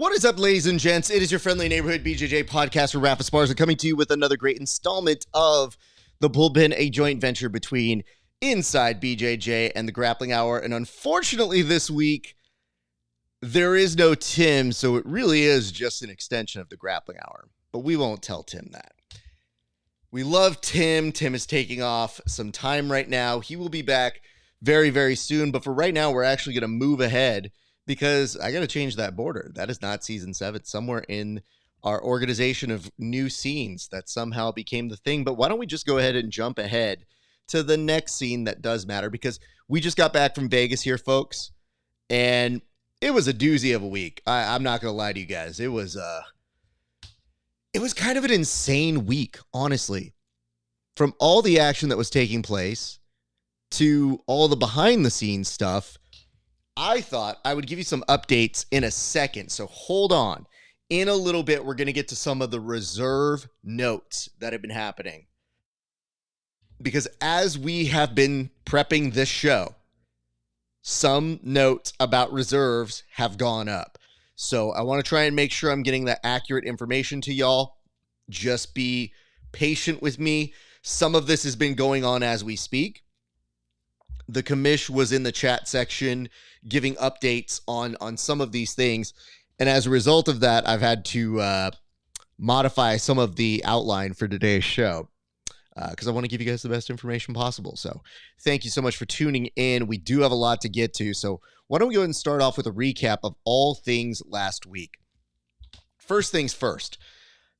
What is up, ladies and gents? It is your friendly neighborhood BJJ podcaster, RAF ESPARZA, coming to you with another great installment of the Bullpen, a joint venture between Inside BJJ and the Grappling Hour. And unfortunately, this week, there is no Tim, so it really is just an extension of the Grappling Hour. But we won't tell Tim that. We love Tim. Tim is taking off some time right now. He will be back very, very soon. But for right now, we're actually going to move ahead because I got to change that border. That is not season 7. Somewhere in our organization of new scenes that somehow became the thing. But why don't we just go ahead and jump ahead to the next scene that does matter? Because we just got back from Vegas here, folks. And it was a doozy of a week. I'm not going to lie to you guys. It was kind of an insane week, honestly. From all the action that was taking place to all the behind-the-scenes stuff, I thought I would give you some updates in a second, so hold on. In a little bit, we're going to get to some of the reserve notes that have been happening. Because as we have been prepping this show, some notes about reserves have gone up. So I want to try and make sure I'm getting that accurate information to y'all. Just be patient with me. Some of this has been going on as we speak. The commish was in the chat section giving updates on some of these things. And as a result of that, I've had to modify some of the outline for today's show because I want to give you guys the best information possible. So thank you so much for tuning in. We do have a lot to get to. So why don't we go ahead and start off with a recap of all things last week. First things first.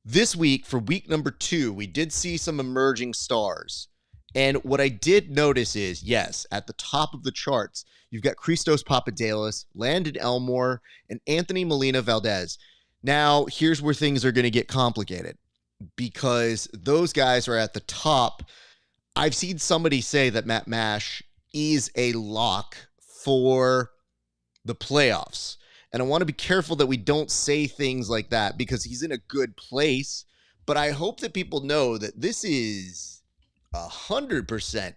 This week, for week number 2, we did see some emerging stars. And what I did notice is, yes, at the top of the charts, you've got Christos Papadopoulos, Landon Elmore, and Anthony Molina Valdez. Now, here's where things are going to get complicated because those guys are at the top. I've seen somebody say that Matt Mash is a lock for the playoffs. And I want to be careful that we don't say things like that because he's in a good place. But I hope that people know that this is 100%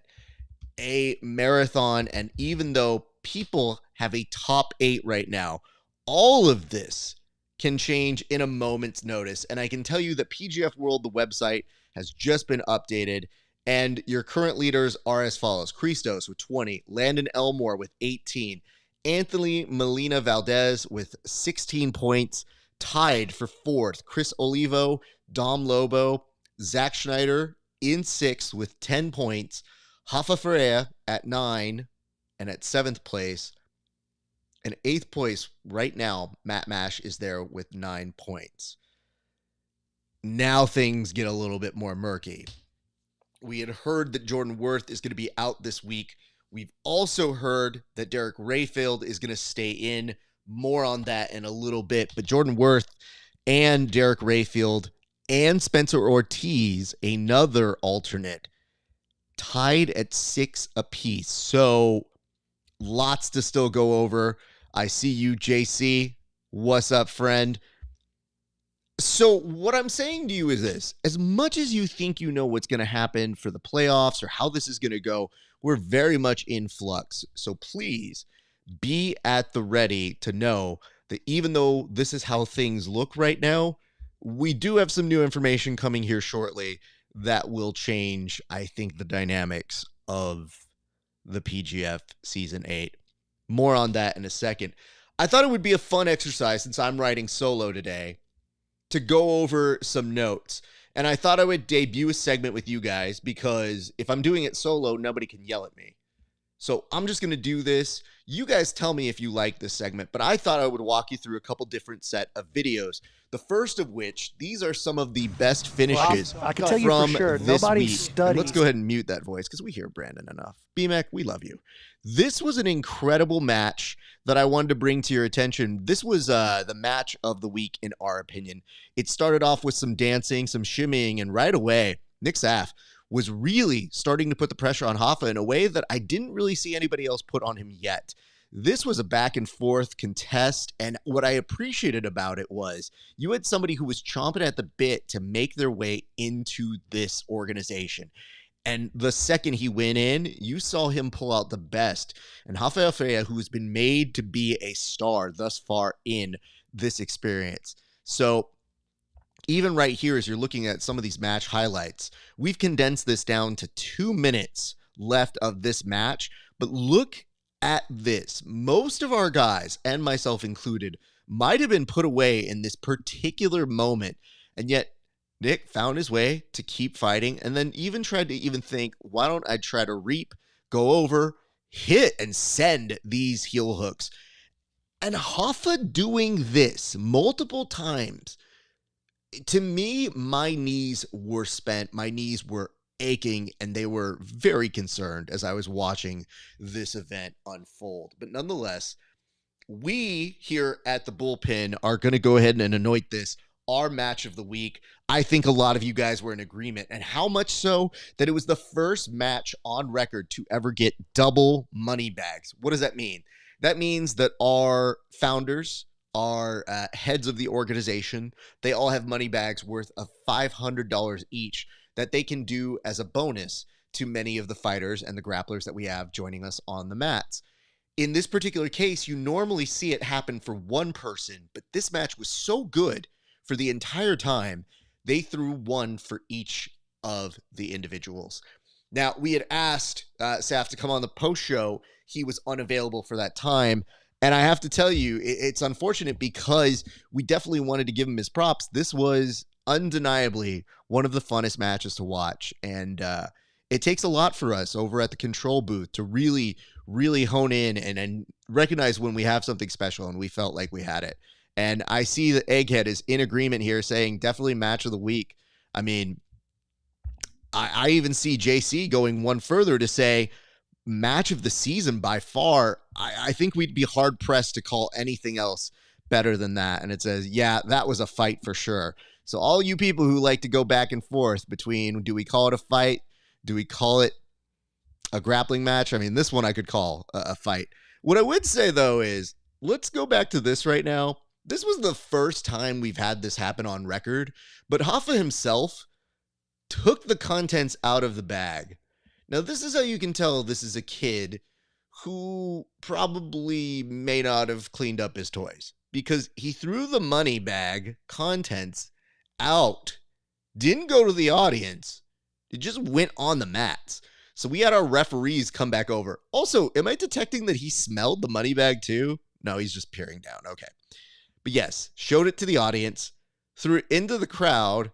a marathon. And even though people have a top 8 right now, all of this can change in a moment's notice. And I can tell you that PGF World, the website, has just been updated. And your current leaders are as follows. Christos with 20, Landon Elmore with 18, Anthony Molina Valdez with 16 points, tied for 4th. Chris Olivo, Dom Lobo, Zach Schneider in 6th with 10 points, Rafa Ferreira at 9 and at 7th place. And 8th place right now, Matt Mash is there with 9 points. Now things get a little bit more murky. We had heard that Jordan Worth is going to be out this week. We've also heard that Derek Rayfield is going to stay in. More on that in a little bit. But Jordan Worth and Derek Rayfield and Spencer Ortiz, another alternate, tied at 6 apiece. So lots to still go over. I see you, JC. What's up, friend? So what I'm saying to you is this. As much as you think you know what's going to happen for the playoffs or how this is going to go, we're very much in flux. So please be at the ready to know that even though this is how things look right now, we do have some new information coming here shortly that will change, I think, the dynamics of the PGF Season 8. More on that in a second. I thought it would be a fun exercise since I'm writing solo today to go over some notes. And I thought I would debut a segment with you guys because if I'm doing it solo, nobody can yell at me. So I'm just going to do this. You guys tell me if you like this segment, but I thought I would walk you through a couple different set of videos. The first of which, these are some of the best finishes I can tell you from for sure, this nobody week. studies. And let's go ahead and mute that voice because we hear Brandon enough. BMAC, we love you. This was an incredible match that I wanted to bring to your attention. This was the match of the week, in our opinion. It started off with some dancing, some shimmying, and right away, Nick Saff was really starting to put the pressure on Rafa in a way that I didn't really see anybody else put on him yet. This was a back and forth contest, and what I appreciated about it was you had somebody who was chomping at the bit to make their way into this organization. And the second he went in, you saw him pull out the best. And Rafael Ferreira, who has been made to be a star thus far in this experience. So even right here, as you're looking at some of these match highlights, we've condensed this down to 2 minutes left of this match. But look at this. Most of our guys, and myself included, might have been put away in this particular moment. And yet Nick found his way to keep fighting, and then even tried to think, why don't I try to reap, go over, hit, and send these heel hooks. And Hoffa doing this multiple times, to me, my knees were spent. My knees were aching, and they were very concerned as I was watching this event unfold. But nonetheless, we here at the Bullpen are going to go ahead and anoint this our match of the week. I think a lot of you guys were in agreement, and how much so that it was the first match on record to ever get double money bags. What does that mean? That means that our founders, our heads of the organization, they all have money bags worth of $500 each that they can do as a bonus to many of the fighters and the grapplers that we have joining us on the mats. In this particular case, you normally see it happen for one person, but this match was so good for the entire time, they threw one for each of the individuals. Now, we had asked Saf to come on the post show. He was unavailable for that time. And I have to tell you, it's unfortunate because we definitely wanted to give him his props. This was undeniably one of the funnest matches to watch. And it takes a lot for us over at the control booth to really hone in and recognize when we have something special, and we felt like we had it. And I see that Egghead is in agreement here, saying definitely match of the week. I mean, I even see JC going one further to say match of the season by far. I think we'd be hard pressed to call anything else better than that. And it says, yeah, that was a fight for sure. So all you people who like to go back and forth between, do we call it a fight? Do we call it a grappling match? I mean, this one I could call a fight. What I would say, though, is let's go back to this right now. This was the first time we've had this happen on record, but Hoffa himself took the contents out of the bag. Now, this is how you can tell this is a kid who probably may not have cleaned up his toys, because he threw the money bag contents out, didn't go to the audience. It just went on the mats. So we had our referees come back over. Also, am I detecting that he smelled the money bag too? No, he's just peering down. Okay. But yes, showed it to the audience, threw it into the crowd,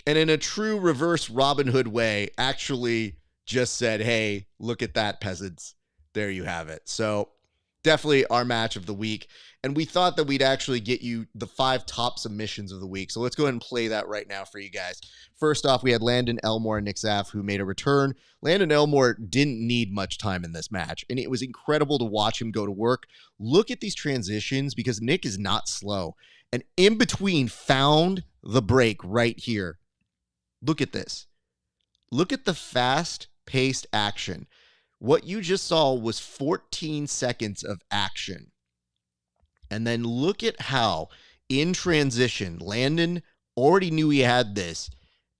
and in a true reverse Robin Hood way, actually just said, hey, look at that, peasants. There you have it. So definitely our match of the week. And we thought that we'd actually get you the 5 top submissions of the week. So let's go ahead and play that right now for you guys. First off, we had Landon Elmore and Nick Zaff, who made a return. Landon Elmore didn't need much time in this match, and it was incredible to watch him go to work. Look at these transitions, because Nick is not slow. And in between, found the break right here. Look at this. Look at the fast-paced action. What you just saw was 14 seconds of action. And then look at how, in transition, Landon already knew he had this,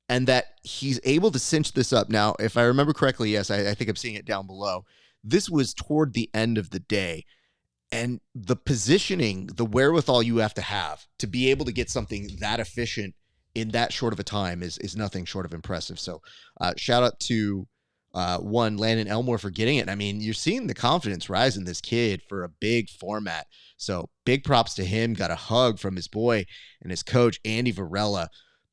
and that he's able to cinch this up. Now, if I remember correctly, yes, I think I'm seeing it down below. This was toward the end of the day. And the positioning, the wherewithal you have to be able to get something that efficient in that short of a time is nothing short of impressive. So shout out to Landon Elmore for getting it. I mean, you're seeing the confidence rise in this kid for a big format. So big props to him. Got a hug from his boy and his coach, Andy Varela.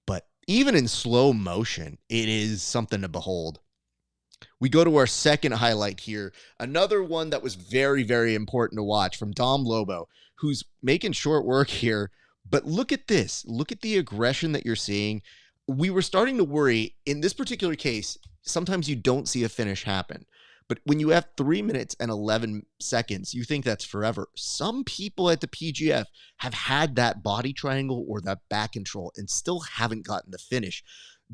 But even in slow motion, it is something to behold. We go to our second highlight here. Another one that was very, very important to watch from Dom Lobo, who's making short work here. But look at this. Look at the aggression that you're seeing. We were starting to worry in this particular case. Sometimes you don't see a finish happen. But when you have 3 minutes and 11 seconds, you think that's forever. Some people at the PGF have had that body triangle or that back control and still haven't gotten the finish.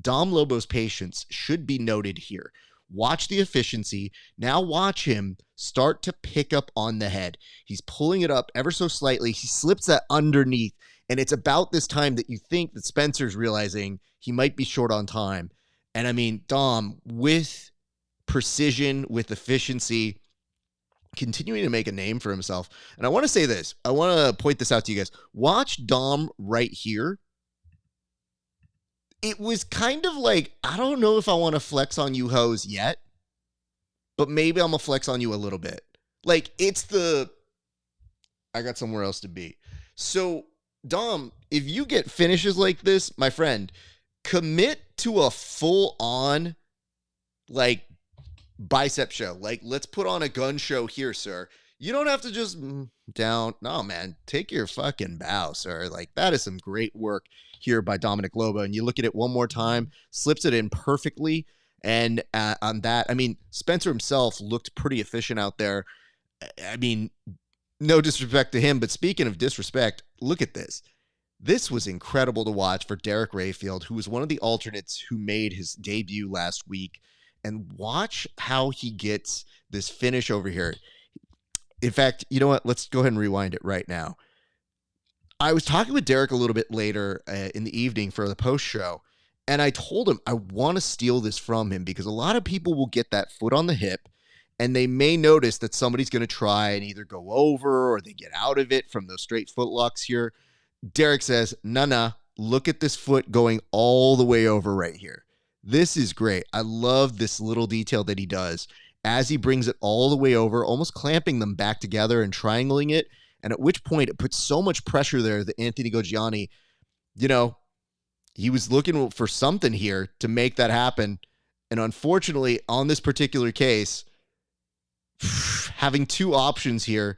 Dom Lobo's patience should be noted here. Watch the efficiency. Now watch him start to pick up on the head. He's pulling it up ever so slightly. He slips that underneath. And it's about this time that you think that Spencer's realizing he might be short on time. And I mean, Dom, with precision, with efficiency, continuing to make a name for himself. And I want to say this. I want to point this out to you guys. Watch Dom right here. It was kind of like, I don't know if I want to flex on you hoes yet, but maybe I'm going to flex on you a little bit. Like, it's the, I got somewhere else to be. So, Dom, if you get finishes like this, my friend, commit to a full-on, like, bicep show. Like, let's put on a gun show here, sir. You don't have to just down. No, man, take your fucking bow, sir. Like, that is some great work here by Dominic Loba. And you look at it one more time, slips it in perfectly. And on that, I mean, Spencer himself looked pretty efficient out there. I mean, no disrespect to him, but speaking of disrespect, look at this. This was incredible to watch for Derek Rayfield, who was one of the alternates who made his debut last week. And watch how he gets this finish over here. In fact, you know what? Let's go ahead and rewind it right now. I was talking with Derek a little bit later in the evening for the post show, and I told him I want to steal this from him because a lot of people will get that foot on the hip, and they may notice that somebody's going to try and either go over or they get out of it from those straight foot locks here. Derek says, nah, look at this foot going all the way over right here. This is great. I love this little detail that he does as he brings it all the way over, almost clamping them back together and triangling it. And at which point it puts so much pressure there that Anthony Goggiani, you know, he was looking for something here to make that happen. And unfortunately, on this particular case, having two options here,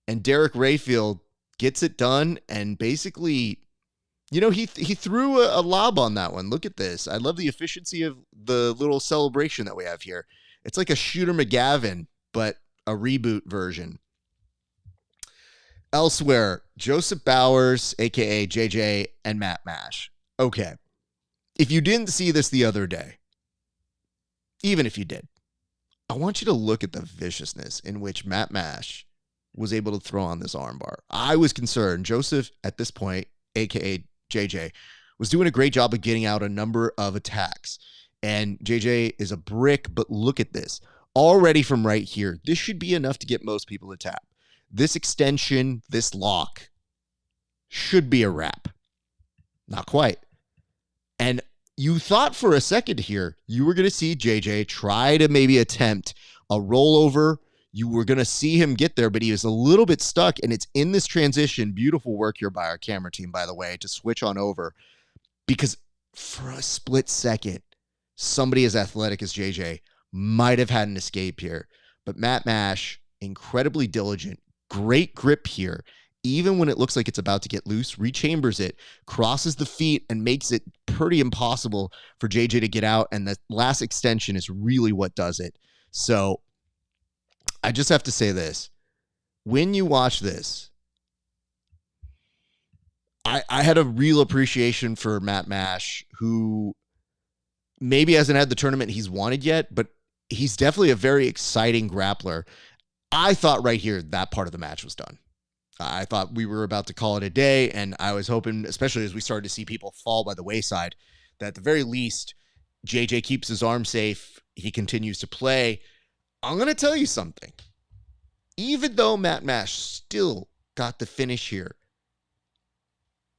and Derek Rayfield gets it done and basically, you know, he threw a lob on that one. Look at this. I love the efficiency of the little celebration that we have here. It's like a Shooter McGavin, but a reboot version. Elsewhere, Joseph Bowers, a.k.a. JJ, and Matt Mash. Okay. If you didn't see this the other day, even if you did, I want you to look at the viciousness in which Matt Mash was able to throw on this armbar. I was concerned. Joseph, at this point, a.k.a. JJ, was doing a great job of getting out a number of attacks. And JJ is a brick, but look at this. Already from right here, this should be enough to get most people to tap. This extension, this lock, should be a wrap. Not quite. And you thought for a second here, you were going to see JJ try to maybe attempt a rollover. You were going to see him get there, but he was a little bit stuck, and it's in this transition. Beautiful work here by our camera team, by the way, to switch on over. Because for a split second, somebody as athletic as JJ might have had an escape here. But Matt Mash, incredibly diligent, great grip here. Even when it looks like it's about to get loose, rechambers it, crosses the feet, and makes it pretty impossible for JJ to get out. And the last extension is really what does it. So I just have to say this. When you watch this, I had a real appreciation for Matt Mash, who maybe hasn't had the tournament he's wanted yet, but he's definitely a very exciting grappler. I thought right here that part of the match was done. I thought we were about to call it a day, and I was hoping, especially as we started to see people fall by the wayside, that at the very least, JJ keeps his arm safe. He continues to play. I'm going to tell you something. Even though Matt Mash still got the finish here,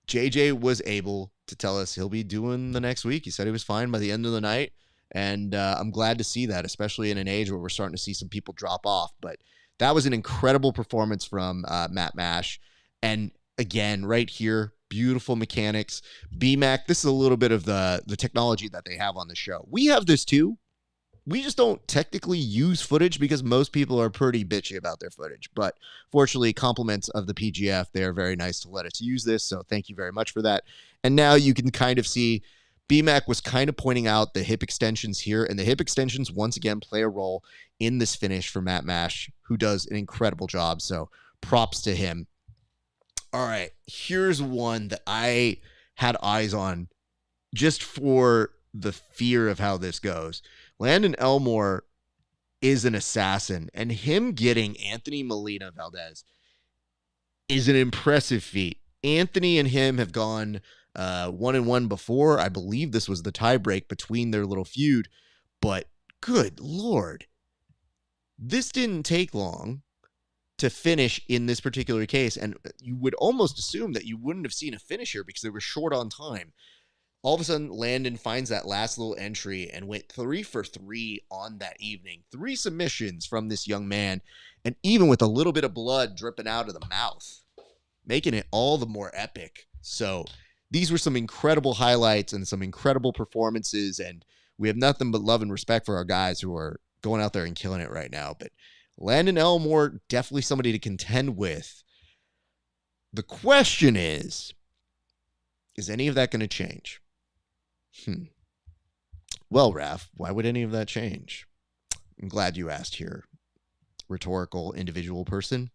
JJ was able to tell us he'll be doing the next week. He said he was fine by the end of the night, and I'm glad to see that, especially in an age where we're starting to see some people drop off. But that was an incredible performance from Matt Mash. And again, right here, beautiful mechanics. BMAC, this is a little bit of the technology that they have on the show. We have this too. We just don't technically use footage because most people are pretty bitchy about their footage. But fortunately, compliments of the PGF, they're very nice to let us use this. So thank you very much for that. And now you can kind of see BMAC was kind of pointing out the hip extensions here, and the hip extensions once again play a role in this finish for Matt Mash, who does an incredible job. So props to him. All right, here's one that I had eyes on just for the fear of how this goes. Landon Elmore is an assassin, and him getting Anthony Molina Valdez is an impressive feat. Anthony and him have gone 1-1 before. I believe this was the tiebreak between their little feud, but good Lord, this didn't take long to finish in this particular case. And you would almost assume that you wouldn't have seen a finish here because they were short on time. All of a sudden, Landon finds that last little entry and went 3 for 3 on that evening. 3 submissions from this young man, and even with a little bit of blood dripping out of the mouth, making it all the more epic. So these were some incredible highlights and some incredible performances, and we have nothing but love and respect for our guys who are going out there and killing it right now. But Landon Elmore, definitely somebody to contend with. The question is any of that going to change? Well, Raf, why would any of that change? I'm glad you asked here, rhetorical individual person.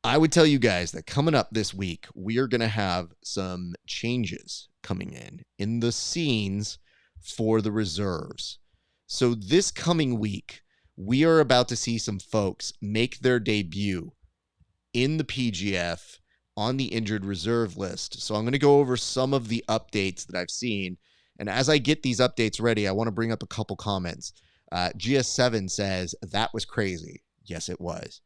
I would tell you guys that coming up this week, we are going to have some changes coming in the scenes for the reserves. So this coming week, we are about to see some folks make their debut in the PGF on the injured reserve list. So I'm going to go over some of the updates that I've seen. And as I get these updates ready, I want to bring up a couple comments. GS7 says, that was crazy. Yes, it was.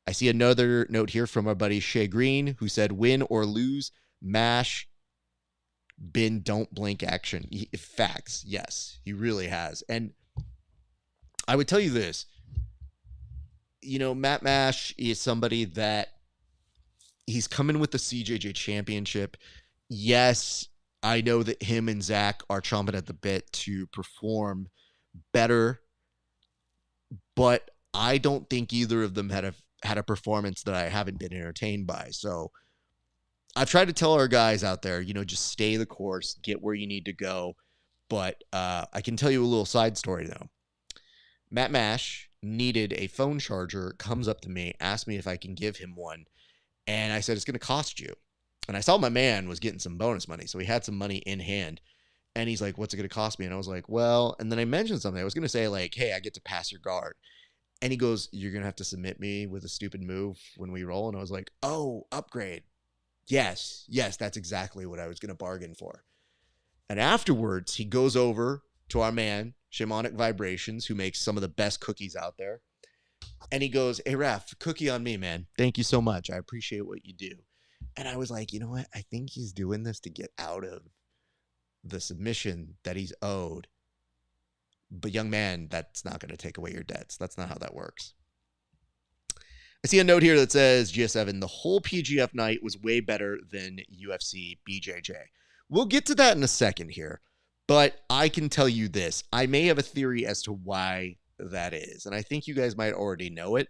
I see another note here from our buddy Shay Green, who said, win or lose, MASH been don't blink action. Facts. Yes, he really has. And I would tell you this, Matt Mash is somebody that he's coming with the CJJ championship. Yes, I know that him and Zach are chomping at the bit to perform better, but I don't think either of them had a performance that I haven't been entertained by. So I've tried to tell our guys out there, just stay the course, get where you need to go. But I can tell you a little side story, though. Matt Mash needed a phone charger, comes up to me, asked me if I can give him one. And I said, it's going to cost you. And I saw my man was getting some bonus money. So he had some money in hand. And he's like, what's it going to cost me? And I was like, well, and then I mentioned something. I was going to say like, hey, I get to pass your guard. And he goes, you're going to have to submit me with a stupid move when we roll. And I was like, oh, upgrade. Yes, that's exactly what I was going to bargain for. And afterwards, he goes over to our man, Shamanic Vibrations, who makes some of the best cookies out there. And he goes, hey, Raf, cookie on me, man. Thank you so much. I appreciate what you do. And I was like, you know what? I think he's doing this to get out of the submission that he's owed. But young man, that's not going to take away your debts. That's not how that works. I see a note here that says, GS7, the whole PGF night was way better than UFC BJJ. We'll get to that in a second here. But I can tell you this. I may have a theory as to why that is. And I think you guys might already know it.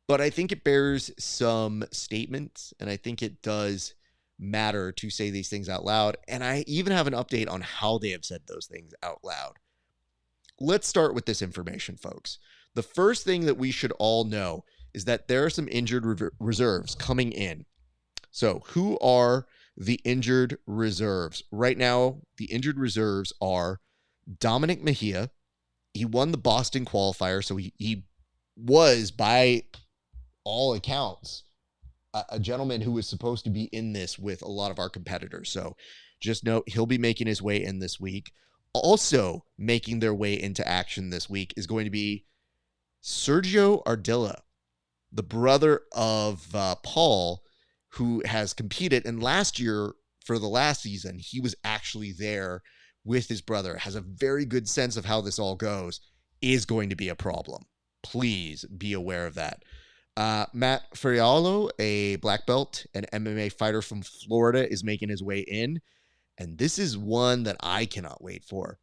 But I think it bears some statements. And I think it does matter to say these things out loud. And I even have an update on how they have said those things out loud. Let's start with this information, folks. The first thing that we should all know is that there are some injured reserves coming in. So who are the injured reserves? Right now, the injured reserves are Dominic Mejia. He won the Boston qualifier, so he was, by all accounts, a gentleman who was supposed to be in this with a lot of our competitors. So just note, he'll be making his way in this week. Also making their way into action this week is going to be Sergio Ardilla, the brother of Paul, who has competed. And last year, for the last season, he was actually there with his brother, has a very good sense of how this all goes, is going to be a problem. Please be aware of that. Matt Ferrialo, a black belt and MMA fighter from Florida, is making his way in. And this is one that I cannot wait for.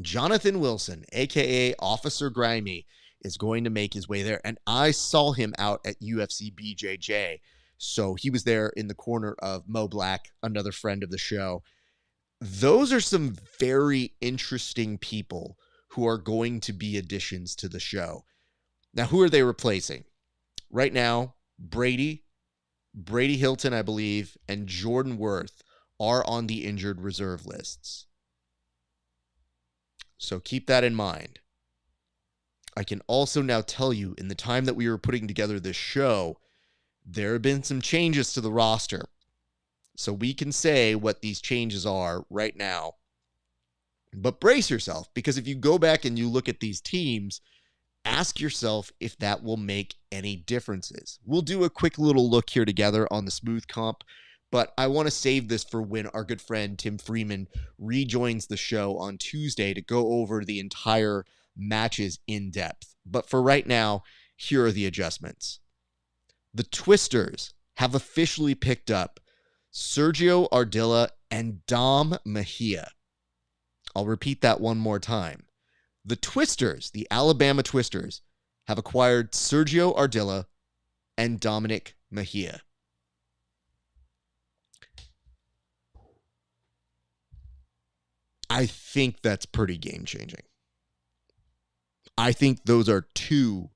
Jonathan Wilson, a.k.a. Officer Grimy, is going to make his way there. And I saw him out at UFC BJJ. So he was there in the corner of Mo Black, another friend of the show. Those are some very interesting people who are going to be additions to the show. Now, who are they replacing? Right now, Brady Hilton, I believe, and Jordan Worth are on the injured reserve lists. So keep that in mind. I can also now tell you, in the time that we were putting together this show, there have been some changes to the roster. So we can say what these changes are right now. But brace yourself, because if you go back and you look at these teams, Ask yourself if that will make any differences. We'll do a quick little look here together on the smooth comp, but I want to save this for when our good friend Tim Freeman rejoins the show on Tuesday to go over the entire matches in depth. But for right now, here are the adjustments. The Twisters have officially picked up Sergio Ardilla and Dom Mejia. I'll repeat that one more time. The Twisters, the Alabama Twisters, have acquired Sergio Ardilla and Dominic Mejia. I think that's pretty game-changing. I think those are two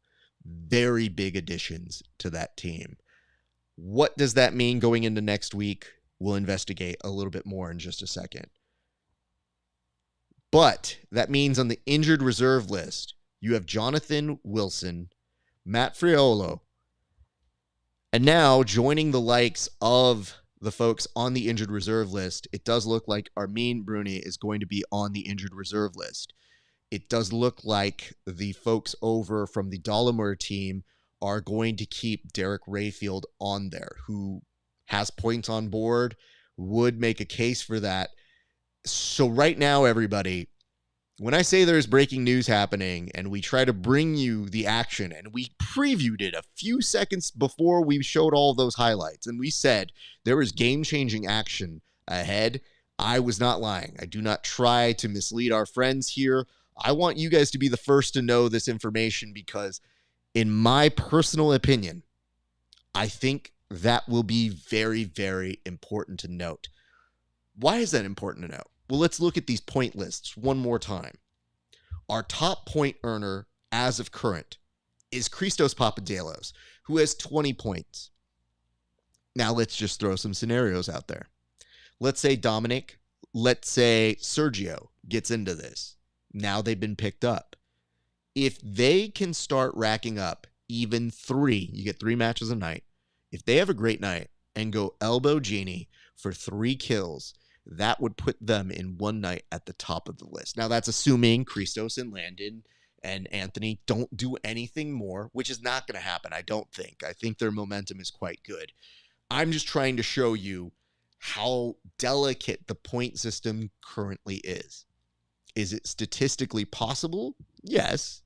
very big additions to that team. What does that mean going into next week? We'll investigate a little bit more in just a second. But that means on the injured reserve list, you have Jonathan Wilson, Matt Friolo, and now joining the likes of the folks on the injured reserve list, it does look like Armin Bruni is going to be on the injured reserve list. It does look like the folks over from the Dollamur team are going to keep Derek Rayfield on there, who has points on board, would make a case for that. So right now, everybody, when I say there's breaking news happening and we try to bring you the action, and we previewed it a few seconds before we showed all those highlights, and we said there was game-changing action ahead, I was not lying. I do not try to mislead our friends here. I want you guys to be the first to know this information because, in my personal opinion, I think that will be very, very important to note. Why is that important to note? Well, let's look at these point lists one more time. Our top point earner as of current is Christos Papadelos, who has 20 points. Now let's just throw some scenarios out there. Let's say Dominic, let's say Sergio gets into this. Now they've been picked up. If they can start racking up even 3, you get 3 matches a night. If they have a great night and go elbow genie for 3 kills, that would put them in one night at the top of the list. Now, that's assuming Christos and Landon and Anthony don't do anything more, which is not going to happen, I don't think. I think their momentum is quite good. I'm just trying to show you how delicate the point system currently is. Is it statistically possible? Yes.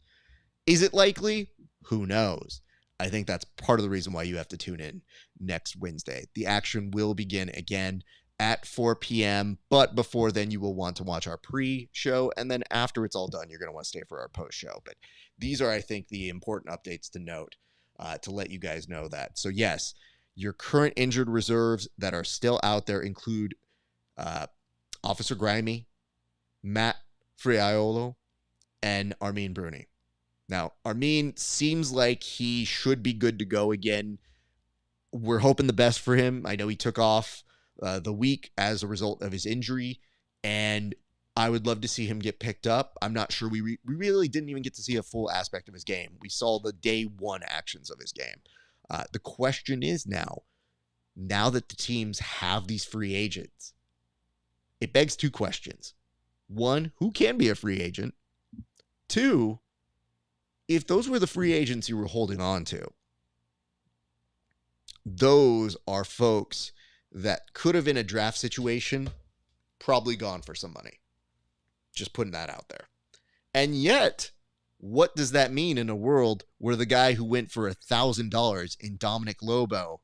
Is it likely? Who knows? I think that's part of the reason why you have to tune in next Wednesday. The action will begin again at 4 p.m., but before then you will want to watch our pre-show, and then after it's all done, you're going to want to stay for our post-show. But these are, I think, the important updates to note to let you guys know that. So yes, your current injured reserves that are still out there include Officer Grimy, Matt Friolo, and Armin Bruni. Now, Armin seems like he should be good to go again. We're hoping the best for him. I know he took off the week as a result of his injury, and I would love to see him get picked up. I'm not sure. We really didn't even get to see a full aspect of his game. We saw the day one actions of his game. The question is now that the teams have these free agents, it begs 2 questions. 1, who can be a free agent? 2, if those were the free agents you were holding on to, those are folks that could have, in a draft situation, probably gone for some money. Just putting that out there. And yet, what does that mean in a world where the guy who went for $1,000 in Dominic Lobo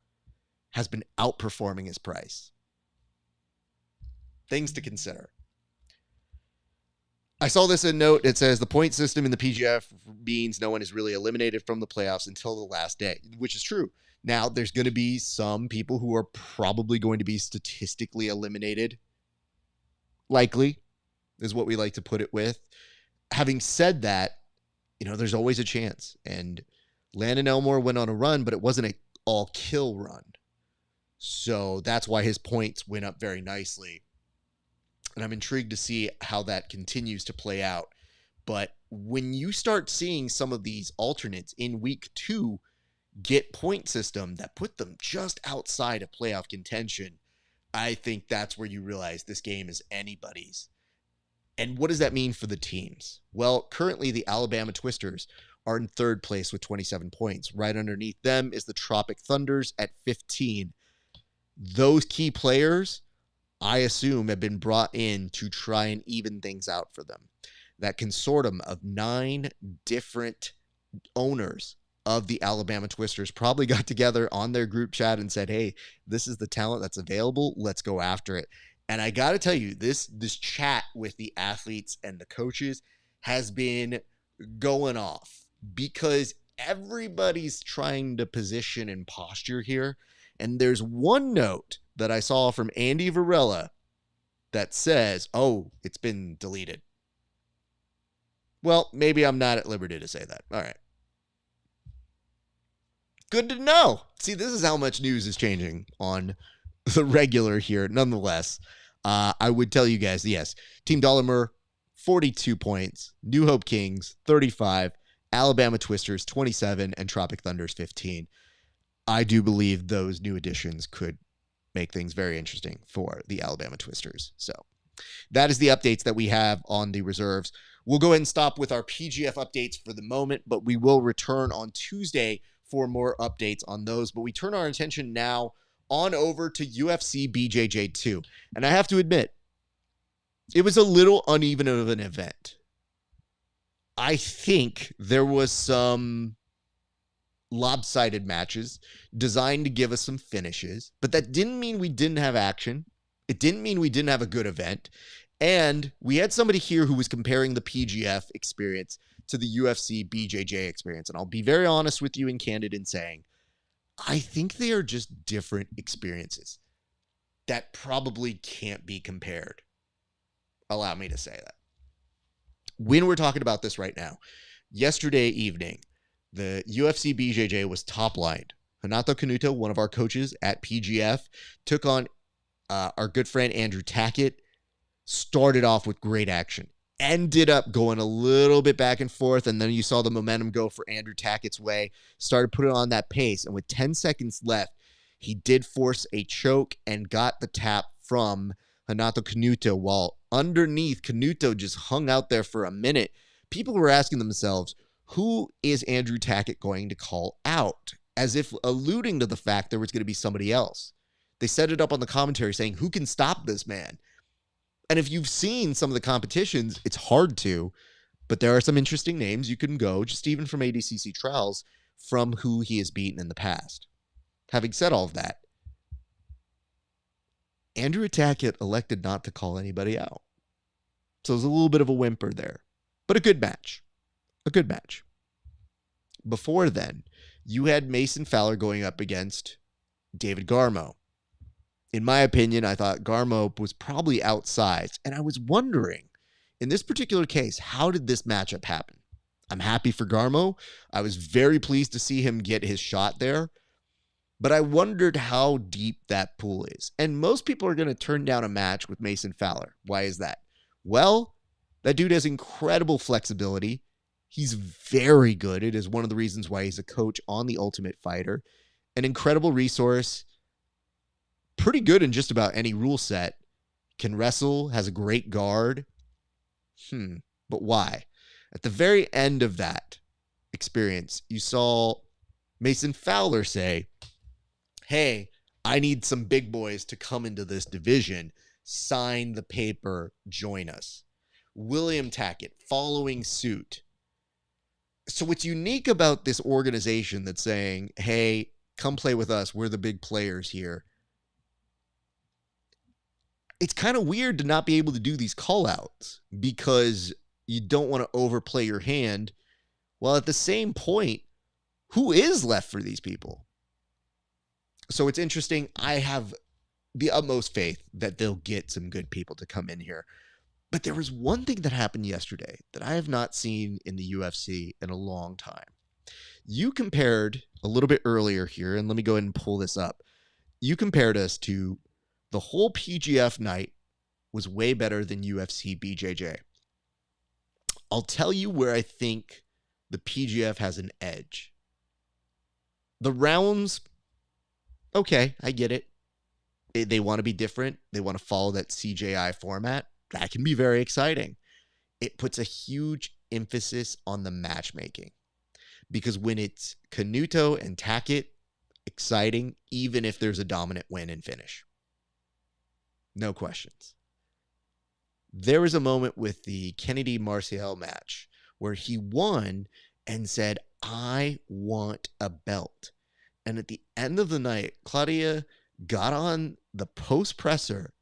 has been outperforming his price? Things to consider. I saw this in a note. It says the point system in the PGF means no one is really eliminated from the playoffs until the last day, which is true. Now, there's going to be some people who are probably going to be statistically eliminated. Likely is what we like to put it with. Having said that, there's always a chance. And Landon Elmore went on a run, but it wasn't an all-kill run. So that's why his points went up very nicely. And I'm intrigued to see how that continues to play out. But when you start seeing some of these alternates in week 2 get point system that put them just outside of playoff contention, I think that's where you realize this game is anybody's. And what does that mean for the teams? Well, currently the Alabama Twisters are in third place with 27 points. Right underneath them is the Tropic Thunders at 15. Those key players, I assume, have been brought in to try and even things out for them. That consortium of 9 different owners of the Alabama Twisters probably got together on their group chat and said, hey, this is the talent that's available. Let's go after it. And I got to tell you, this chat with the athletes and the coaches has been going off because everybody's trying to position and posture here. And there's one note that I saw from Andy Varela that says, oh, it's been deleted. Well, maybe I'm not at liberty to say that. All right. Good to know. See, this is how much news is changing on the regular here. Nonetheless, I would tell you guys, yes, Team Dollimer, 42 points, New Hope Kings, 35, Alabama Twisters, 27, and Tropic Thunders, 15. I do believe those new additions could make things very interesting for the Alabama Twisters. So that is the updates that we have on the reserves. We'll go ahead and stop with our PGF updates for the moment, but we will return on Tuesday for more updates on those. But we turn our attention now on over to UFC BJJ 2. And I have to admit, it was a little uneven of an event. I think there was some lopsided matches designed to give us some finishes, but that didn't mean we didn't have action. It didn't mean we didn't have a good event. And we had somebody here who was comparing the PGF experience to the UFC BJJ experience. And I'll be very honest with you and candid in saying, I think they are just different experiences that probably can't be compared. Allow me to say that. When we're talking about this right now, yesterday evening, the UFC BJJ was top-lined. Renato Canuto, one of our coaches at PGF, took on our good friend Andrew Tackett, started off with great action, ended up going a little bit back and forth, and then you saw the momentum go for Andrew Tackett's way, started putting on that pace, and with 10 seconds left, he did force a choke and got the tap from Renato Canuto, while underneath, Canuto just hung out there for a minute. People were asking themselves, who is Andrew Tackett going to call out? As if alluding to the fact there was going to be somebody else. They set it up on the commentary saying, who can stop this man? And if you've seen some of the competitions, it's hard to, but there are some interesting names you can go, just even from ADCC trials, from who he has beaten in the past. Having said all of that, Andrew Tackett elected not to call anybody out. So there's a little bit of a whimper there, but a good match. A good match. Before then, you had Mason Fowler going up against David Garmo. In my opinion, I thought Garmo was probably outsized, and I was wondering, in this particular case, how did this matchup happen? I'm happy for Garmo. I was very pleased to see him get his shot there, but I wondered how deep that pool is. And most people are going to turn down a match with Mason Fowler. Why is that? Well, that dude has incredible flexibility. He's very good. It is one of the reasons why he's a coach on The Ultimate Fighter. An incredible resource. Pretty good in just about any rule set. Can wrestle, has a great guard. But why? At the very end of that experience, you saw Mason Fowler say, hey, I need some big boys to come into this division, sign the paper, join us. William Tackett following suit. So what's unique about this organization that's saying, hey, come play with us, we're the big players here. It's kind of weird to not be able to do these call-outs because you don't want to overplay your hand. While at the same point, who is left for these people? So it's interesting. I have the utmost faith that they'll get some good people to come in here. But there was one thing that happened yesterday that I have not seen in the UFC in a long time. You compared a little bit earlier here, and let me go ahead and pull this up. You compared us to the whole PGF night was way better than UFC BJJ. I'll tell you where I think the PGF has an edge. The rounds, okay, I get it. They want to be different. They want to follow that CJI format. That can be very exciting. It puts a huge emphasis on the matchmaking. because when it's Canuto and Tackett, exciting, even if there's a dominant win and finish. No questions. There was a moment with the Kennedy Martial match where he won and said, I want a belt. And at the end of the night, Claudia got on the post presser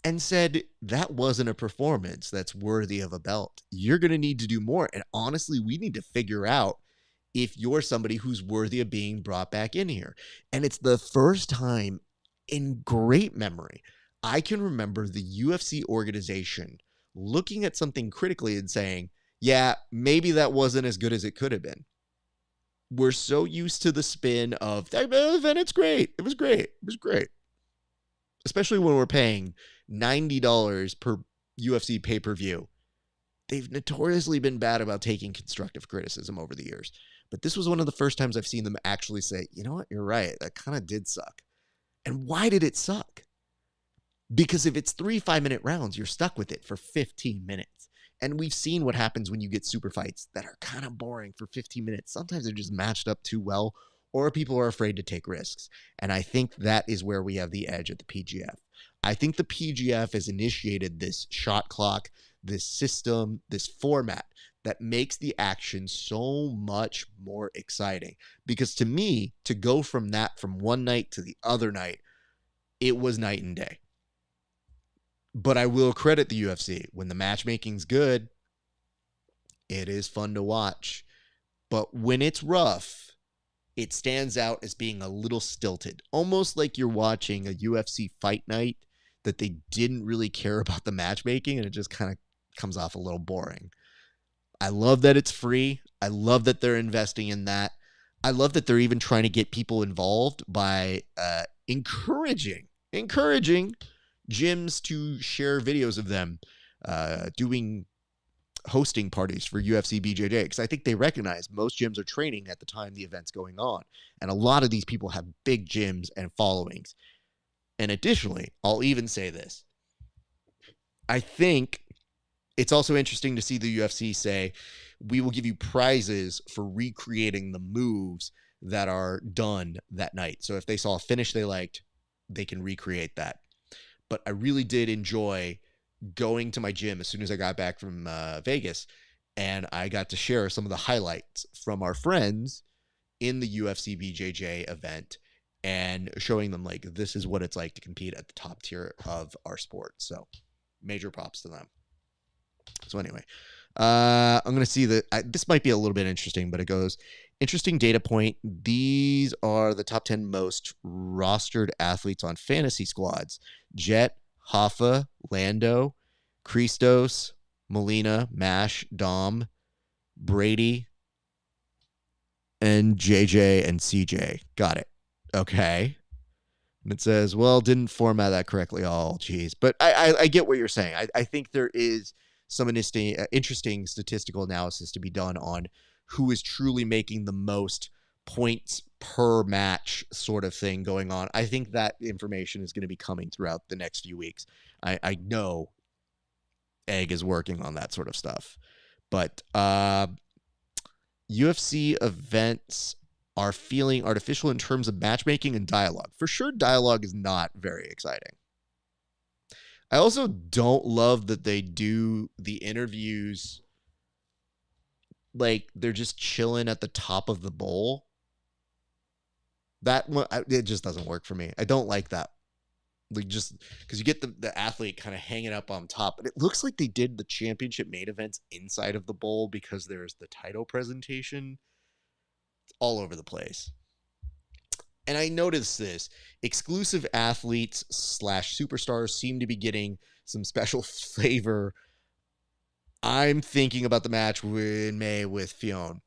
and said, that wasn't a performance that's worthy of a belt. You're going to need to do more. And honestly, we need to figure out if you're somebody who's worthy of being brought back in here. And it's the first time in great memory I can remember the UFC organization looking at something critically and saying, yeah, maybe that wasn't as good as it could have been. We're so used to the spin of that event, it's great. It was great. It was great. Especially when we're paying $90 per UFC pay-per-view. They've notoriously been bad about taking constructive criticism over the years. But this was one of the first times I've seen them actually say, you know what, you're right. That kind of did suck. And why did it suck? Because if it's 3 5-minute rounds, you're stuck with it for 15 minutes. And we've seen what happens when you get super fights that are kind of boring for 15 minutes. Sometimes they're just matched up too well, or people are afraid to take risks. And I think that is where we have the edge at the PGF. I think the PGF has initiated this shot clock, this system, this format that makes the action so much more exciting. Because to me, to go from that from one night to the other night, it was night and day. But I will credit the UFC. When the matchmaking's good, it is fun to watch. But when it's rough, it stands out as being a little stilted. Almost like you're watching a UFC fight night that they didn't really care about the matchmaking, and it just kind of comes off a little boring. I love that it's free. I love that they're investing in that. I love that they're even trying to get people involved by encouraging gyms to share videos of them doing hosting parties for UFC BJJ, because I think they recognize most gyms are training at the time the event's going on, and a lot of these people have big gyms and followings. And additionally, I'll even say this. I think it's also interesting to see the UFC say, we will give you prizes for recreating the moves that are done that night. So if they saw a finish they liked, they can recreate that. But I really did enjoy going to my gym as soon as I got back from Vegas, and I got to share some of the highlights from our friends in the UFC BJJ event and showing them, like, this is what it's like to compete at the top tier of our sport. So major props to them. So anyway, I'm going to see that this might be a little bit interesting, but it goes, interesting data point. These are the top 10 most rostered athletes on fantasy squads. Jet, Hoffa, Lando, Christos, Molina, Mash, Dom, Brady, and JJ and CJ. Got it. Okay. And it says, well, didn't format that correctly. Oh, geez. But I get what you're saying. I think there is some interesting statistical analysis to be done on who is truly making the most points per match sort of thing going on. I think that information is going to be coming throughout the next few weeks. I know Egg is working on that sort of stuff. But UFC events are feeling artificial in terms of matchmaking and dialogue. For sure, dialogue is not very exciting. I also don't love that they do the interviews like they're just chilling at the top of the bowl. That one, it just doesn't work for me. I don't like that. Like, just because you get the athlete kind of hanging up on top, but it looks like they did the championship main events inside of the bowl because there's the title presentation. It's all over the place. And I noticed this. Exclusive athletes / superstars seem to be getting some special favor. I'm thinking about the match in May with Fionn.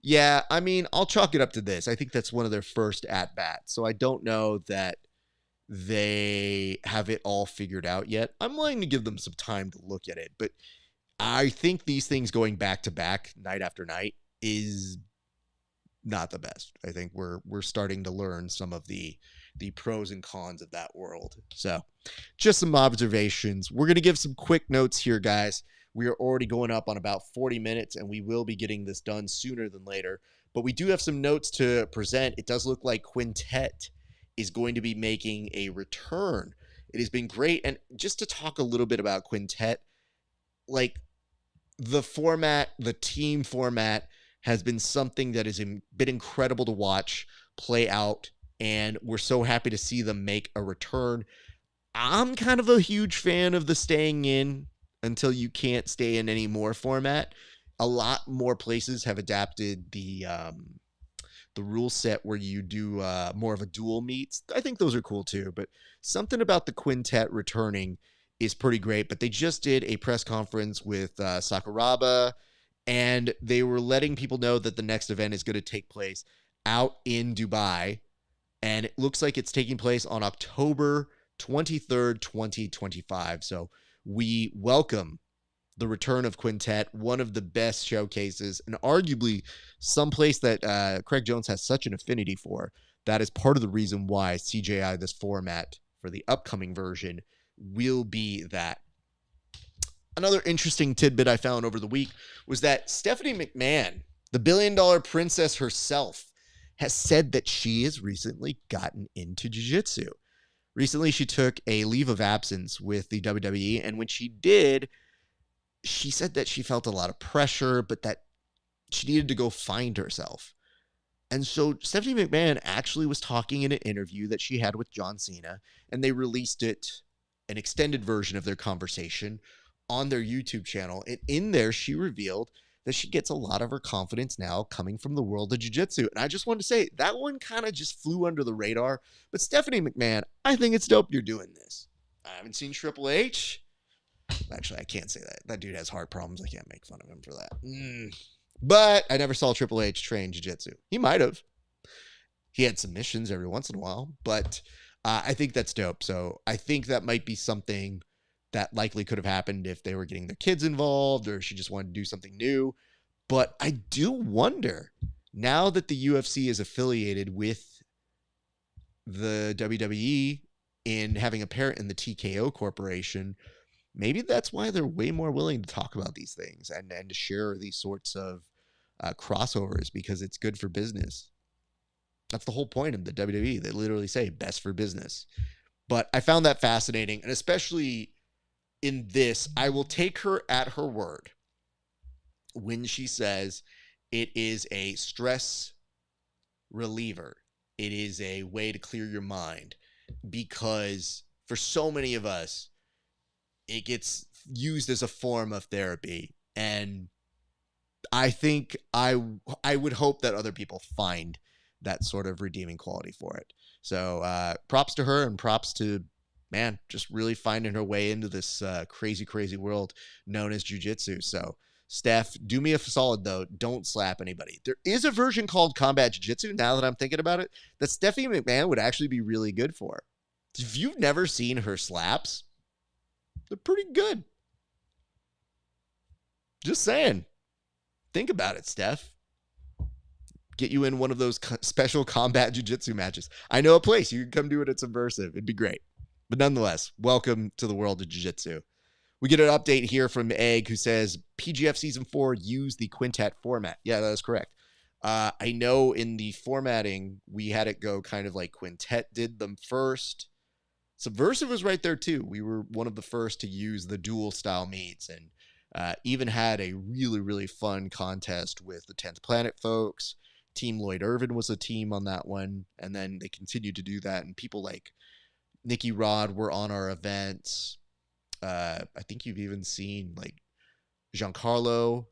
Yeah, I mean, I'll chalk it up to this. I think that's one of their first at-bats. So I don't know that they have it all figured out yet. I'm willing to give them some time to look at it. But I think these things going back-to-back, night after night, is not the best. I think we're starting to learn some of the pros and cons of that world. So just some observations. We're going to give some quick notes here, guys. We are already going up on about 40 minutes, and we will be getting this done sooner than later. But we do have some notes to present. It does look like Quintet is going to be making a return. It has been great. And just to talk a little bit about Quintet, like the format, the team format has been something that has been incredible to watch play out. And we're so happy to see them make a return. I'm kind of a huge fan of the staying in until you can't stay in anymore format. A lot more places have adapted the rule set where you do more of a dual meets. I think those are cool too, but something about the Quintet returning is pretty great. But they just did a press conference with Sakuraba, and they were letting people know that the next event is going to take place out in Dubai, and it looks like it's taking place on October 23rd, 2025. So we welcome the return of Quintet, one of the best showcases, and arguably someplace that Craig Jones has such an affinity for. That is part of the reason why CJI, this format for the upcoming version, will be that. Another interesting tidbit I found over the week was that Stephanie McMahon, the billion-dollar princess herself, has said that she has recently gotten into jiu-jitsu. Recently, she took a leave of absence with the WWE, and when she did, she said that she felt a lot of pressure, but that she needed to go find herself. And so Stephanie McMahon actually was talking in an interview that she had with John Cena, and they released it, an extended version of their conversation, on their YouTube channel. And in there, she revealed that she gets a lot of her confidence now coming from the world of jiu-jitsu. And I just wanted to say, that one kind of just flew under the radar. But Stephanie McMahon, I think it's dope you're doing this. I haven't seen Triple H. Actually, I can't say that. That dude has heart problems. I can't make fun of him for that. But I never saw Triple H train jiu-jitsu. He might have. He had submissions every once in a while. But I think that's dope. So I think that might be something that likely could have happened if they were getting their kids involved or she just wanted to do something new. But I do wonder, now that the UFC is affiliated with the WWE in having a parent in the TKO Corporation, maybe that's why they're way more willing to talk about these things and to share these sorts of crossovers, because it's good for business. That's the whole point of the WWE. They literally say best for business. But I found that fascinating, and especially in this, I will take her at her word when she says it is a stress reliever. It is a way to clear your mind, because for so many of us, it gets used as a form of therapy. And I think I would hope that other people find that sort of redeeming quality for it. So props to her, and props to, man, just really finding her way into this crazy, crazy world known as jiu-jitsu. So, Steph, do me a solid, though. Don't slap anybody. There is a version called Combat Jiu-Jitsu, now that I'm thinking about it, that Stephanie McMahon would actually be really good for. If you've never seen her slaps, they're pretty good. Just saying. Think about it, Steph. Get you in one of those special combat jiu-jitsu matches. I know a place. You can come do it at Subversive. It'd be great. But nonetheless, welcome to the world of jiu-jitsu. We get an update here from Egg, who says PGF Season 4 used the Quintet format. Yeah, that is correct. I know in the formatting, we had it go kind of like Quintet did them first. Subversive was right there too. We were one of the first to use the dual style meets, and even had a really, really fun contest with the 10th Planet folks. Team Lloyd Irvin was a team on that one, and then they continued to do that, and people like Nikki Rod were on our events. I think you've even seen like Giancarlo,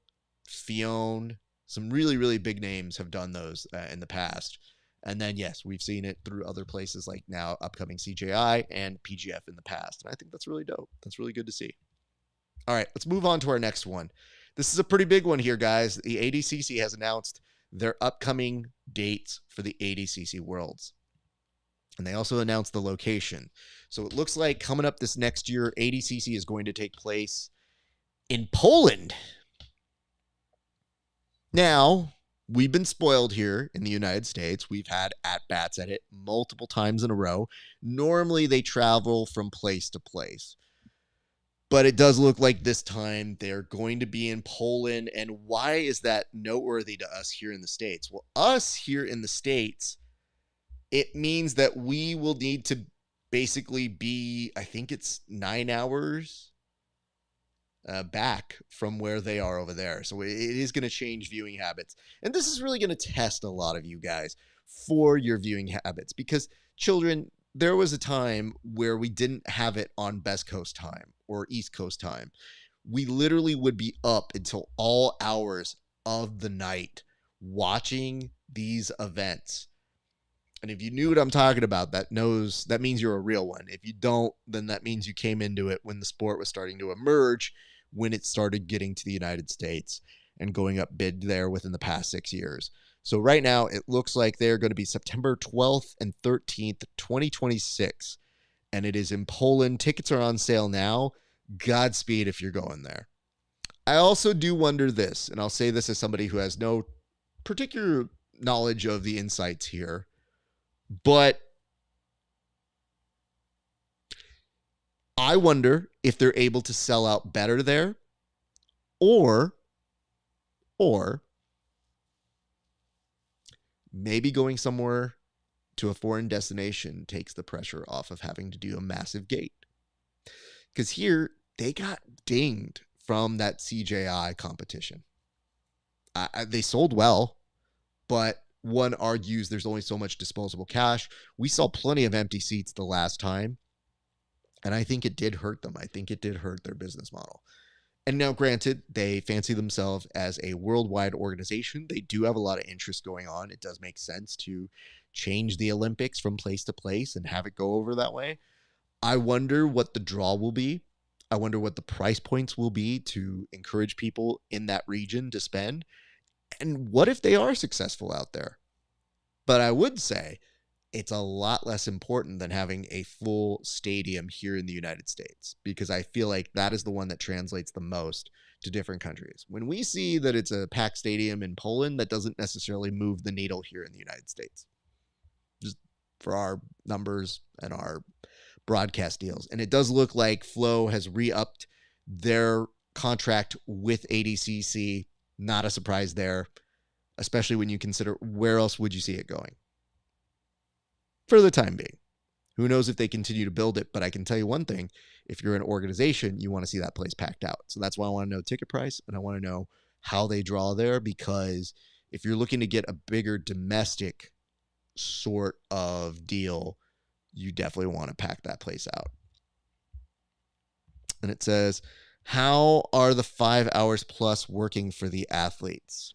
Fione, some really, really big names have done those in the past. And then, yes, we've seen it through other places like now upcoming CJI and PGF in the past. And I think that's really dope. That's really good to see. All right, let's move on to our next one. This is a pretty big one here, guys. The ADCC has announced their upcoming dates for the ADCC Worlds. And they also announced the location. So it looks like coming up this next year, ADCC is going to take place in Poland. Now, we've been spoiled here in the United States. We've had at-bats at it multiple times in a row. Normally, they travel from place to place. But it does look like this time they're going to be in Poland. And why is that noteworthy to us here in the States? Well, us here in the States, it means that we will need to basically be, I think it's 9 hours back from where they are over there. So it is going to change viewing habits. And this is really going to test a lot of you guys for your viewing habits, because children, there was a time where we didn't have it on Best Coast time or East Coast time. We literally would be up until all hours of the night watching these events. And if you knew what I'm talking about, that means you're a real one. If you don't, then that means you came into it when the sport was starting to emerge, when it started getting to the United States and going up big there within the past 6 years. So right now, it looks like they're going to be September 12th and 13th, 2026. And it is in Poland. Tickets are on sale now. Godspeed if you're going there. I also do wonder this, and I'll say this as somebody who has no particular knowledge of the insights here, but I wonder if they're able to sell out better there, or maybe going somewhere to a foreign destination takes the pressure off of having to do a massive gate. Because here, they got dinged from that CJI competition. They sold well, but one argues there's only so much disposable cash. We saw plenty of empty seats the last time, and I think it did hurt them. I think it did hurt their business model. And now, granted, they fancy themselves as a worldwide organization. They do have a lot of interest going on. It does make sense to change the Olympics from place to place and have it go over that way. I wonder what the draw will be. I wonder what the price points will be to encourage people in that region to spend. And what if they are successful out there? But I would say it's a lot less important than having a full stadium here in the United States, because I feel like that is the one that translates the most to different countries. When we see that it's a packed stadium in Poland, that doesn't necessarily move the needle here in the United States, just for our numbers and our broadcast deals. And it does look like Flow has re-upped their contract with ADCC. Not a surprise there, especially when you consider where else would you see it going for the time being. Who knows if they continue to build it, but I can tell you one thing. If you're an organization, you want to see that place packed out. So that's why I want to know ticket price, and I want to know how they draw there, because if you're looking to get a bigger domestic sort of deal, you definitely want to pack that place out. And it says, how are the 5 hours plus working for the athletes?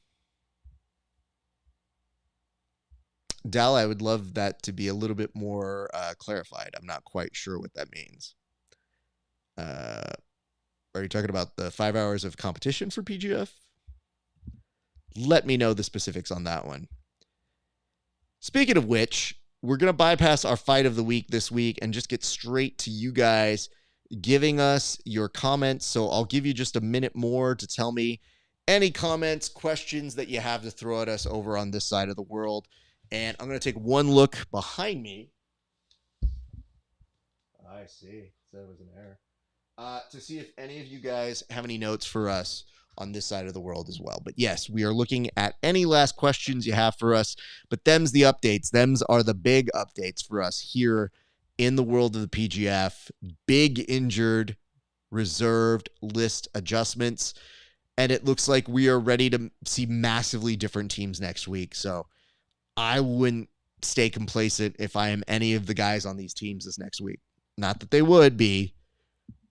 Dal, I would love that to be a little bit more clarified. I'm not quite sure what that means. Are you talking about the 5 hours of competition for PGF? Let me know the specifics on that one. Speaking of which, we're going to bypass our fight of the week this week and just get straight to you guys giving us your comments. So I'll give you just a minute more to tell me any comments, questions that you have to throw at us over on this side of the world. And I'm going to take one look behind me. I see. So it was an error. To see if any of you guys have any notes for us on this side of the world as well. But yes, we are looking at any last questions you have for us. But them's the updates. Them's are the big updates for us here in the world of the PGF. Big injured, reserved list adjustments. And it looks like we are ready to see massively different teams next week. So I wouldn't stay complacent if I am any of the guys on these teams this next week. Not that they would be,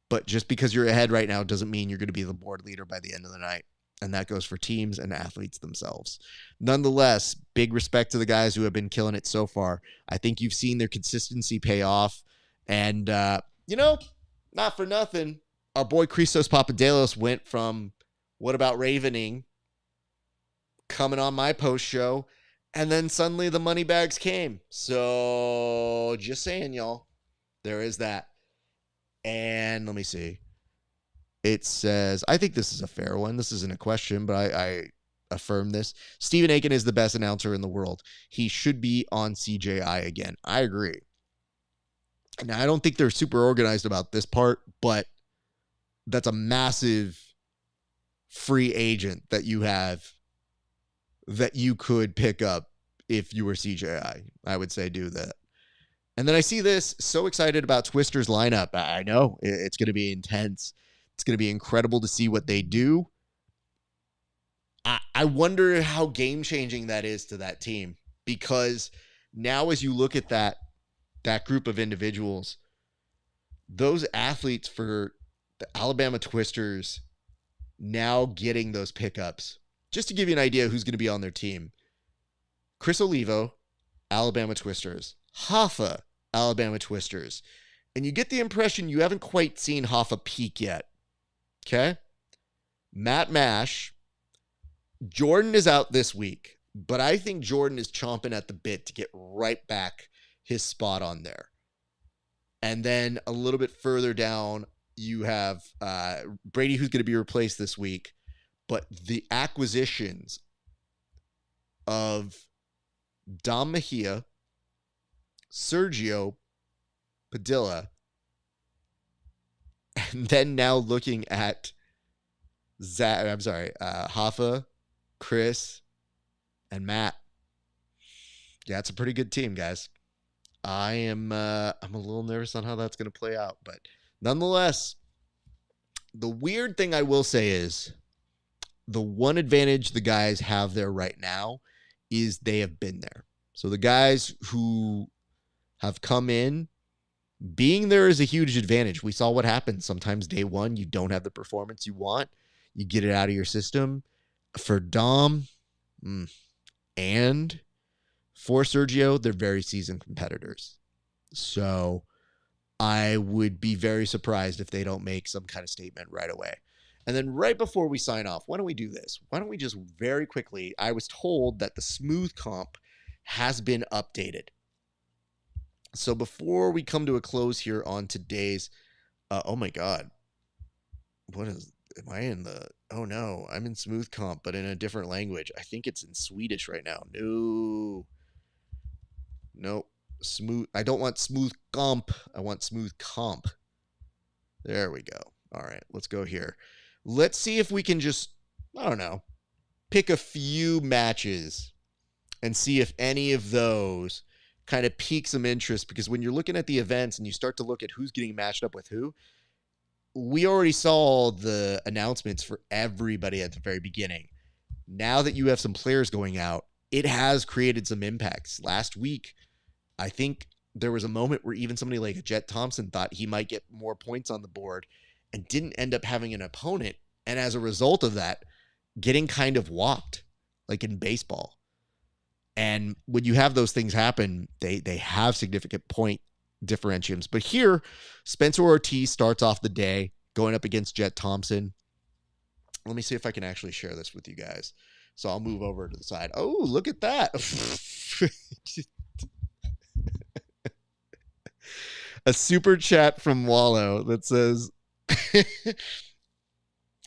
but just because you're ahead right now doesn't mean you're going to be the board leader by the end of the night. And that goes for teams and athletes themselves. Nonetheless, big respect to the guys who have been killing it so far. I think you've seen their consistency pay off. And, not for nothing, our boy Christos Papadelos went from What About Ravening coming on my post show, and then suddenly the money bags came. So just saying, y'all, there is that. And let me see. It says, I think this is a fair one. This isn't a question, but I affirm this. Stephen Aiken is the best announcer in the world. He should be on CJI again. I agree. Now, I don't think they're super organized about this part, but that's a massive free agent that you have that you could pick up if you were CJI. I would say do that. And then I see this, so excited about Twister's lineup. I know it's going to be intense. It's going to be incredible to see what they do. I wonder how game-changing that is to that team, because now as you look at that group of individuals, those athletes for the Alabama Twisters now getting those pickups. Just to give you an idea who's going to be on their team. Chris Olivo, Alabama Twisters. Hoffa, Alabama Twisters. And you get the impression you haven't quite seen Hoffa peak yet. Okay? Matt Mash. Jordan is out this week, but I think Jordan is chomping at the bit to get right back his spot on there. And then a little bit further down, you have Brady, who's going to be replaced this week. But the acquisitions of Dom Mejia, Sergio Padilla, and then now looking at Hoffa, Chris, and Matt. Yeah, it's a pretty good team, guys. I'm a little nervous on how that's going to play out, but nonetheless, the weird thing I will say is the one advantage the guys have there right now is they have been there. So the guys who have come in, being there is a huge advantage. We saw what happens. Sometimes day one, you don't have the performance you want. You get it out of your system. For Dom and for Sergio, they're very seasoned competitors. So I would be very surprised if they don't make some kind of statement right away. And then right before we sign off, why don't we do this? Why don't we just very quickly, I was told that the smooth comp has been updated. So before we come to a close here on today's, oh my God, am I in the, oh no, I'm in smooth comp, but in a different language. I think it's in Swedish right now. No, smooth. I don't want smooth comp. I want smooth comp. There we go. All right, let's go here. Let's see if we can just, I don't know, pick a few matches and see if any of those kind of pique some interest, because when you're looking at the events and you start to look at who's getting matched up with who, we already saw the announcements for everybody at the very beginning. Now that you have some players going out, it has created some impacts. Last week, I think there was a moment where even somebody like Jet Thompson thought he might get more points on the board and didn't end up having an opponent. And as a result of that, getting kind of whopped, like in baseball. And when you have those things happen, they have significant point differentiums. But here, Spencer Ortiz starts off the day going up against Jet Thompson. Let me see if I can actually share this with you guys. So I'll move over to the side. Oh, look at that. A super chat from Wallow that says,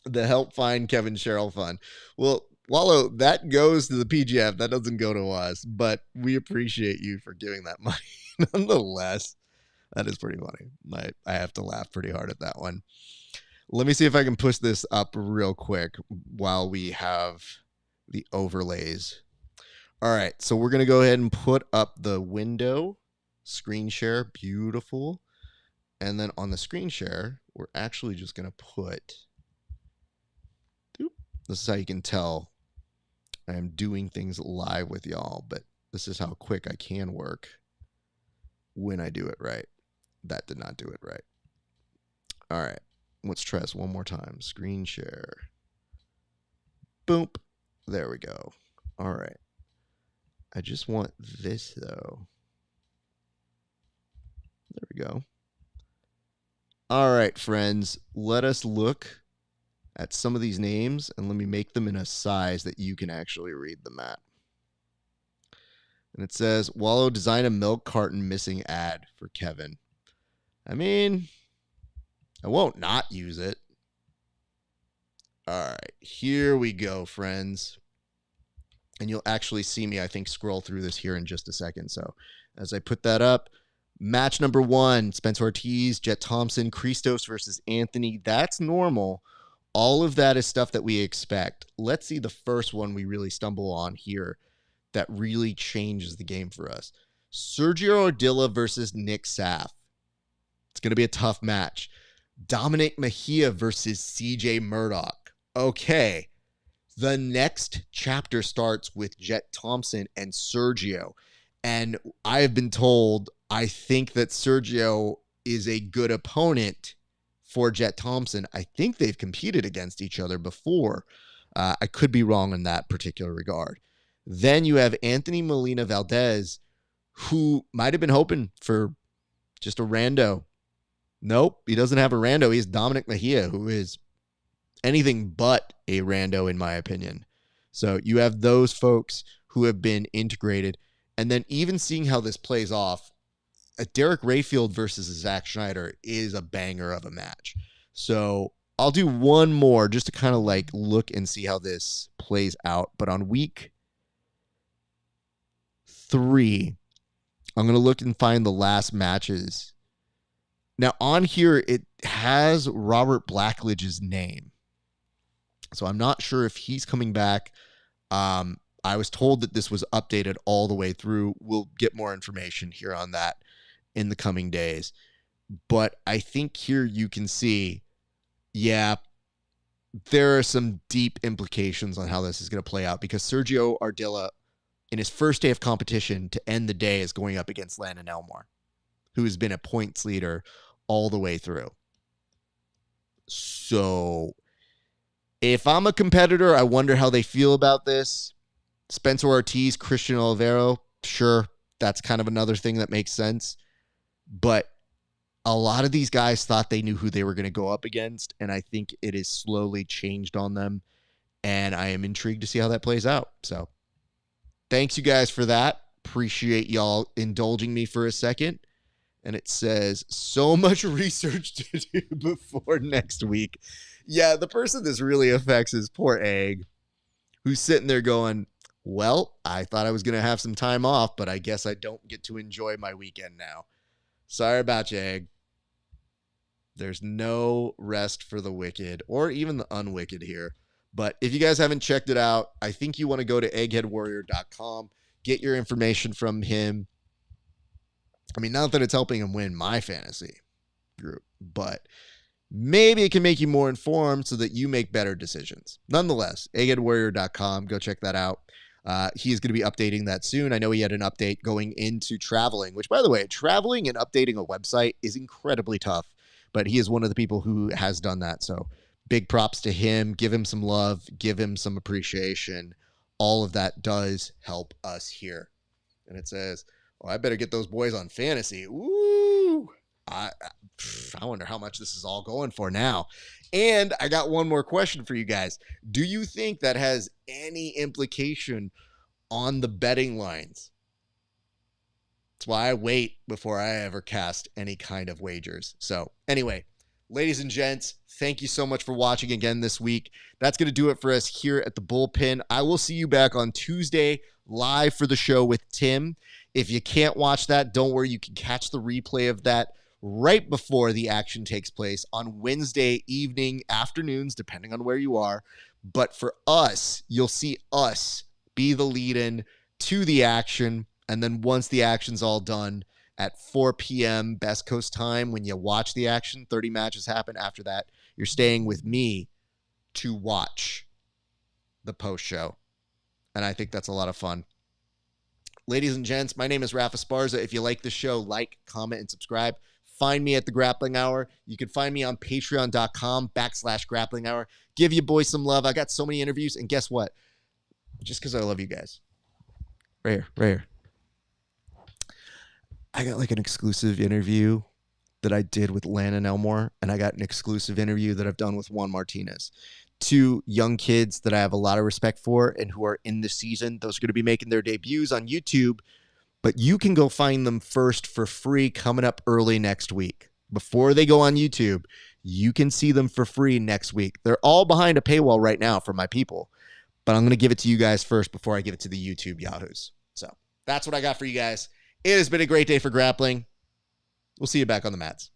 the Help Find Kevin Sherrill Fund. Well, Wallow, that goes to the PGF. That doesn't go to us, but we appreciate you for giving that money. Nonetheless, that is pretty funny. I have to laugh pretty hard at that one. Let me see if I can push this up real quick while we have the overlays. All right, so we're going to go ahead and put up the window, screen share, beautiful. And then on the screen share, we're actually just going to put, this is how you can tell I am doing things live with y'all, but this is how quick I can work when I do it right. That did not do it right. All right, let's try this one more time. Screen share. Boom. There we go. All right. I just want this, though. There we go. All right, friends. Let us look at some of these names, and let me make them in a size that you can actually read them at. And it says, Wallow, design a milk carton missing ad for Kevin. I mean, I won't not use it. All right, here we go, friends. And you'll actually see me, I think, scroll through this here in just a second. So as I put that up, Match number 1, Spencer Ortiz, Jet Thompson, Christos versus Anthony. That's normal. All of that is stuff that we expect. Let's see the first one we really stumble on here that really changes the game for us. Sergio Ardilla versus Nick Saff. It's going to be a tough match. Dominic Mejia versus CJ Murdoch. Okay. The next chapter starts with Jet Thompson and Sergio. And I have been told I think that Sergio is a good opponent for Jet Thompson. I think they've competed against each other before. I could be wrong in that particular regard. Then you have Anthony Molina Valdez, who might have been hoping for just a rando. Nope, he doesn't have a rando. He has Dominic Mejia, who is anything but a rando, in my opinion. So you have those folks who have been integrated. And then even seeing how this plays off, a Derek Rayfield versus Zach Schneider is a banger of a match. So I'll do one more just to kind of like look and see how this plays out. But on week 3, I'm going to look and find the last matches. Now on here, it has Robert Blackledge's name. So I'm not sure if he's coming back. I was told that this was updated all the way through. We'll get more information here on that in the coming days. But I think here you can see, yeah, there are some deep implications on how this is going to play out, because Sergio Ardilla, in his first day of competition to end the day, is going up against Landon Elmore, who has been a points leader all the way through. So if I'm a competitor, I wonder how they feel about this. Spencer Ortiz, Christian Olivero, sure, that's kind of another thing that makes sense. But a lot of these guys thought they knew who they were going to go up against, and I think it is slowly changed on them, and I am intrigued to see how that plays out. So thanks, you guys, for that. Appreciate y'all indulging me for a second. And it says, so much research to do before next week. Yeah, the person this really affects is poor Egg, who's sitting there going, well, I thought I was going to have some time off, but I guess I don't get to enjoy my weekend now. Sorry about you, Egg. There's no rest for the wicked, or even the unwicked here. But if you guys haven't checked it out, I think you want to go to eggheadwarrior.com, get your information from him. I mean, not that it's helping him win my fantasy group, but maybe it can make you more informed so that you make better decisions. Nonetheless, eggheadwarrior.com, go check that out. He's going to be updating that soon. I know he had an update going into traveling, which, by the way, traveling and updating a website is incredibly tough, but he is one of the people who has done that. So big props to him. Give him some love. Give him some appreciation. All of that does help us here. And it says, oh, I better get those boys on fantasy. Ooh, I wonder how much this is all going for now. And I got one more question for you guys. Do you think that has any implication on the betting lines? That's why I wait before I ever cast any kind of wagers. So anyway, ladies and gents, thank you so much for watching again this week. That's going to do it for us here at the Bullpen. I will see you back on Tuesday live for the show with Tim. If you can't watch that, don't worry. You can catch the replay of that right before the action takes place on Wednesday evening, afternoons, depending on where you are. But for us, you'll see us be the lead-in to the action. And then once the action's all done at 4 p.m. Best Coast time, when you watch the action, 30 matches happen. After that, you're staying with me to watch the post-show. And I think that's a lot of fun. Ladies and gents, my name is RAF ESPARZA. If you like the show, like, comment, and subscribe. Find me at the Grappling Hour. You can find me on patreon.com/Grappling Hour. Give you boys some love. I got so many interviews, and guess what? Just because I love you guys. Right here. I got like an exclusive interview that I did with Landon Elmore, and I got an exclusive interview that I've done with Juan Martinez. 2 young kids that I have a lot of respect for and who are in the season. Those are going to be making their debuts on YouTube, but you can go find them first for free coming up early next week. Before they go on YouTube, you can see them for free next week. They're all behind a paywall right now for my people, but I'm going to give it to you guys first before I give it to the YouTube yahoos. So that's what I got for you guys. It has been a great day for grappling. We'll see you back on the mats.